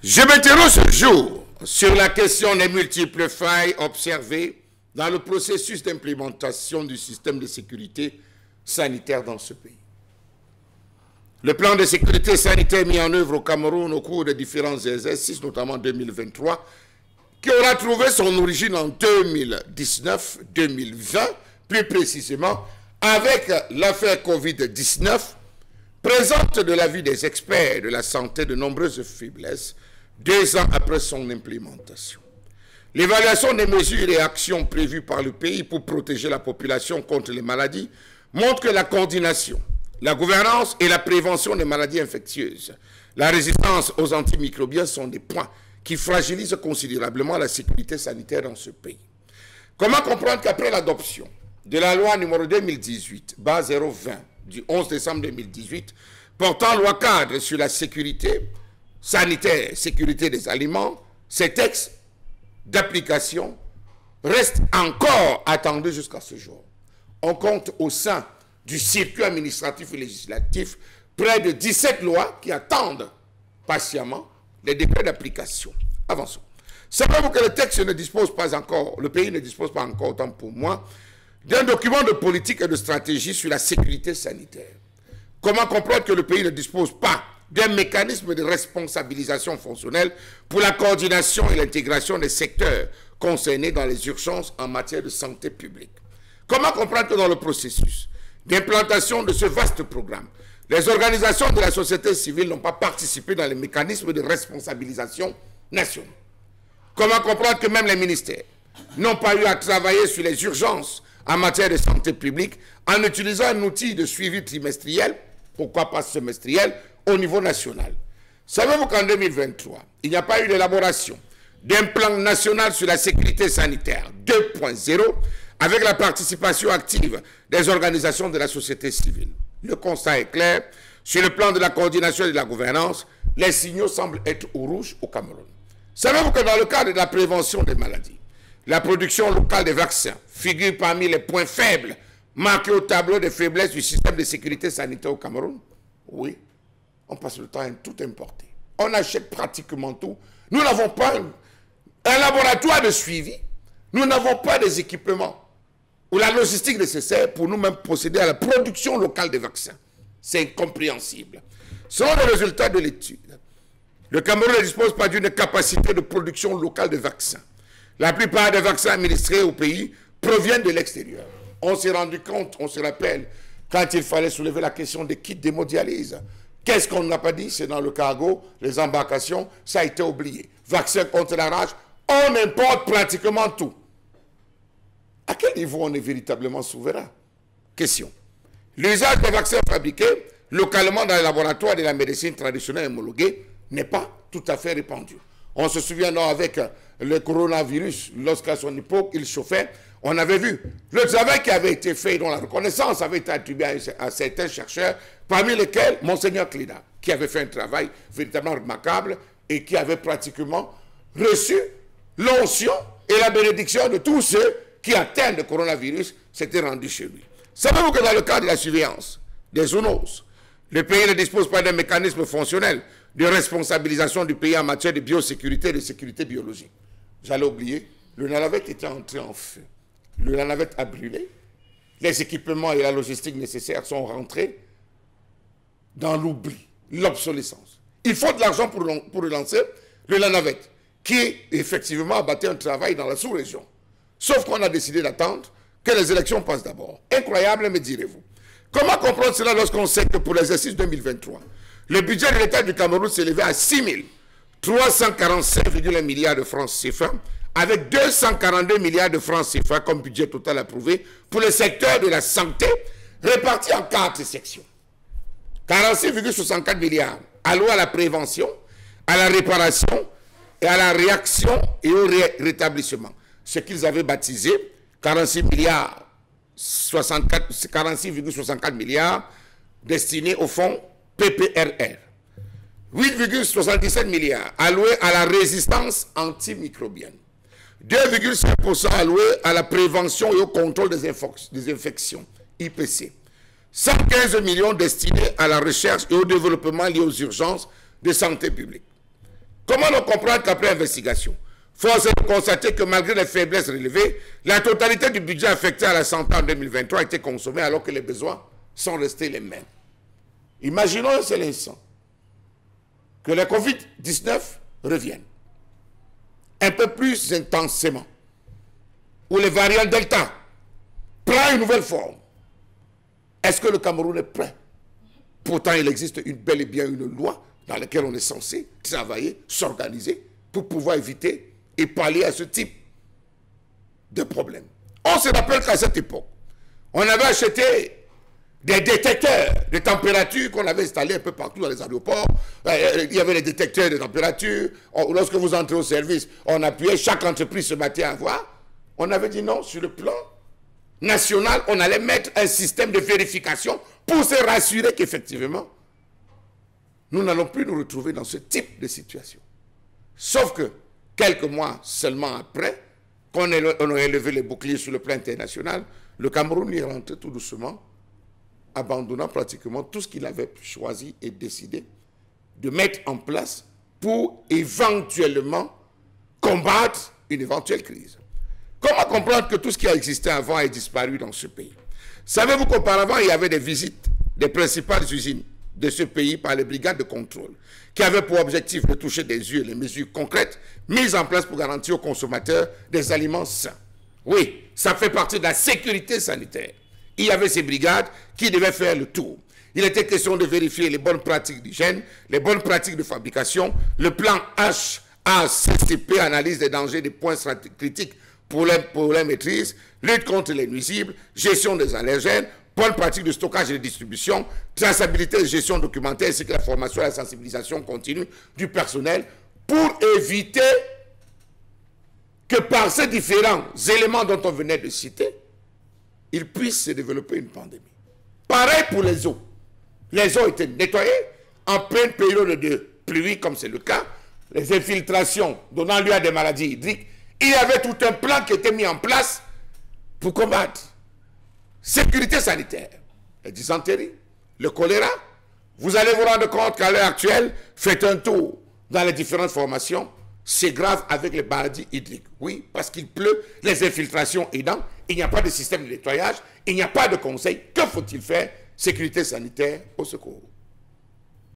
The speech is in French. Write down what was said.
Je m'interroge ce jour sur la question des multiples failles observées dans le processus d'implémentation du système de sécurité sanitaire dans ce pays. Le plan de sécurité sanitaire mis en œuvre au Cameroun au cours des différents exercices, notamment 2023, qui aura trouvé son origine en 2019-2020, plus précisément, avec l'affaire Covid-19, présente de l'avis des experts de la santé de nombreuses faiblesses 2 ans après son implémentation. L'évaluation des mesures et actions prévues par le pays pour protéger la population contre les maladies montre que la coordination, la gouvernance et la prévention des maladies infectieuses, la résistance aux antimicrobiens sont des points qui fragilisent considérablement la sécurité sanitaire dans ce pays. Comment comprendre qu'après l'adoption de la loi numéro 2018-020 du 11 décembre 2018 portant loi cadre sur la sécurité sanitaire, sécurité des aliments, ces textes d'application restent encore attendus jusqu'à ce jour. On compte au sein du circuit administratif et législatif près de 17 lois qui attendent patiemment les décrets d'application. Avançons. Savez-vous que le texte ne dispose pas encore, le pays ne dispose pas encore, autant pour moi, d'un document de politique et de stratégie sur la sécurité sanitaire? Comment comprendre que le pays ne dispose pas d'un mécanisme de responsabilisation fonctionnelle pour la coordination et l'intégration des secteurs concernés dans les urgences en matière de santé publique? Comment comprendre que dans le processus d'implantation de ce vaste programme, les organisations de la société civile n'ont pas participé dans les mécanismes de responsabilisation nationaux? Comment comprendre que même les ministères n'ont pas eu à travailler sur les urgences en matière de santé publique en utilisant un outil de suivi trimestriel, pourquoi pas semestriel, au niveau national? Savez-vous qu'en 2023, il n'y a pas eu d'élaboration d'un plan national sur la sécurité sanitaire 2.0 avec la participation active des organisations de la société civile? Le constat est clair. Sur le plan de la coordination et de la gouvernance, les signaux semblent être au rouge au Cameroun. Savez-vous que dans le cadre de la prévention des maladies, la production locale des vaccins figure parmi les points faibles marqués au tableau des faiblesses du système de sécurité sanitaire au Cameroun? Oui, on passe le temps à tout importer. On achète pratiquement tout. Nous n'avons pas un laboratoire de suivi. Nous n'avons pas des équipements ou la logistique nécessaire pour nous-mêmes procéder à la production locale des vaccins. C'est incompréhensible. Selon les résultats de l'étude, le Cameroun ne dispose pas d'une capacité de production locale de vaccins. La plupart des vaccins administrés au pays proviennent de l'extérieur. On s'est rendu compte, on se rappelle, quand il fallait soulever la question des kits d'hémodialyse. Qu'est-ce qu'on n'a pas dit? C'est dans le cargo, les embarcations, ça a été oublié. Vaccin contre la rage, on importe pratiquement tout. À quel niveau on est véritablement souverain? Question. L'usage des vaccins fabriqués localement dans les laboratoires de la médecine traditionnelle homologuée n'est pas tout à fait répandu. On se souvient donc avec le coronavirus, lorsqu'à son époque, il chauffait, on avait vu le travail qui avait été fait, dont la reconnaissance avait été attribuée à certains chercheurs, parmi lesquels Monseigneur Cléda, qui avait fait un travail véritablement remarquable et qui avait pratiquement reçu l'onction et la bénédiction de tous ceux qui atteints de coronavirus s'étaient rendus chez lui. Savez-vous que dans le cadre de la surveillance des zoonoses, le pays ne dispose pas d'un mécanisme fonctionnel de responsabilisation du pays en matière de biosécurité et de sécurité biologique? J'allais oublier, le Nunavut était entré en feu. Le Nunavut a brûlé. Les équipements et la logistique nécessaires sont rentrés dans l'oubli, l'obsolescence. Il faut de l'argent pour relancer le Nunavut, qui effectivement a bâti un travail dans la sous-région. Sauf qu'on a décidé d'attendre que les élections passent d'abord. Incroyable, me direz-vous. Comment comprendre cela lorsqu'on sait que pour l'exercice 2023, le budget de l'État du Cameroun s'élevait à 6 345,1 milliards de francs CFA, avec 242 milliards de francs CFA comme budget total approuvé pour le secteur de la santé, réparti en 4 sections. 46,64 milliards alloués à la prévention, à la réparation et à la réaction et au rétablissement. Ce qu'ils avaient baptisé 46,64 milliards destinés au fonds PPRR. 8,77 milliards alloués à la résistance antimicrobienne. 2,5% alloués à la prévention et au contrôle des infections, IPC. 115 millions destinés à la recherche et au développement liés aux urgences de santé publique. Comment ne comprendre qu'après investigation, force est de constater que malgré les faiblesses relevées, la totalité du budget affecté à la santé en 2023 a été consommée alors que les besoins sont restés les mêmes. Imaginons un seul instant que la COVID-19 revienne un peu plus intensément, où les variants Delta prennent une nouvelle forme. Est-ce que le Cameroun est prêt? Pourtant, il existe bel et bien une loi dans laquelle on est censé travailler, s'organiser pour pouvoir éviter et pallier à ce type de problème. On se rappelle qu'à cette époque, on avait acheté des détecteurs de température qu'on avait installés un peu partout dans les aéroports. Il y avait des détecteurs de température. Lorsque vous entrez au service, on appuyait, chaque entreprise se battait à voir. On avait dit non, sur le plan national, on allait mettre un système de vérification pour se rassurer qu'effectivement, nous n'allons plus nous retrouver dans ce type de situation. Sauf que, quelques mois seulement après, qu'on ait levé les boucliers sur le plan international, le Cameroun y est rentré tout doucement, abandonnant pratiquement tout ce qu'il avait choisi et décidé de mettre en place pour éventuellement combattre une éventuelle crise. Comment comprendre que tout ce qui a existé avant ait disparu dans ce pays? Savez-vous qu'auparavant, il y avait des visites des principales usines de ce pays par les brigades de contrôle qui avaient pour objectif de toucher des yeux les mesures concrètes mises en place pour garantir aux consommateurs des aliments sains? Oui, ça fait partie de la sécurité sanitaire. Il y avait ces brigades qui devaient faire le tour. Il était question de vérifier les bonnes pratiques d'hygiène, les bonnes pratiques de fabrication, le plan HACCP, analyse des dangers des points critiques pour la maîtrise, lutte contre les nuisibles, gestion des allergènes, bonnes pratiques de stockage et de distribution, traçabilité et gestion documentaire, ainsi que la formation et la sensibilisation continue du personnel pour éviter que par ces différents éléments dont on venait de citer, il puisse se développer une pandémie. Pareil pour les eaux. Les eaux étaient nettoyées en pleine période de pluie, comme c'est le cas, les infiltrations donnant lieu à des maladies hydriques. Il y avait tout un plan qui était mis en place pour combattre. Sécurité sanitaire, la dysenterie, le choléra. Vous allez vous rendre compte qu'à l'heure actuelle, faites un tour dans les différentes formations, c'est grave avec les maladies hydriques. Oui, parce qu'il pleut, les infiltrations aidant, il n'y a pas de système de nettoyage, il n'y a pas de conseil. Que faut-il faire? Sécurité sanitaire au secours.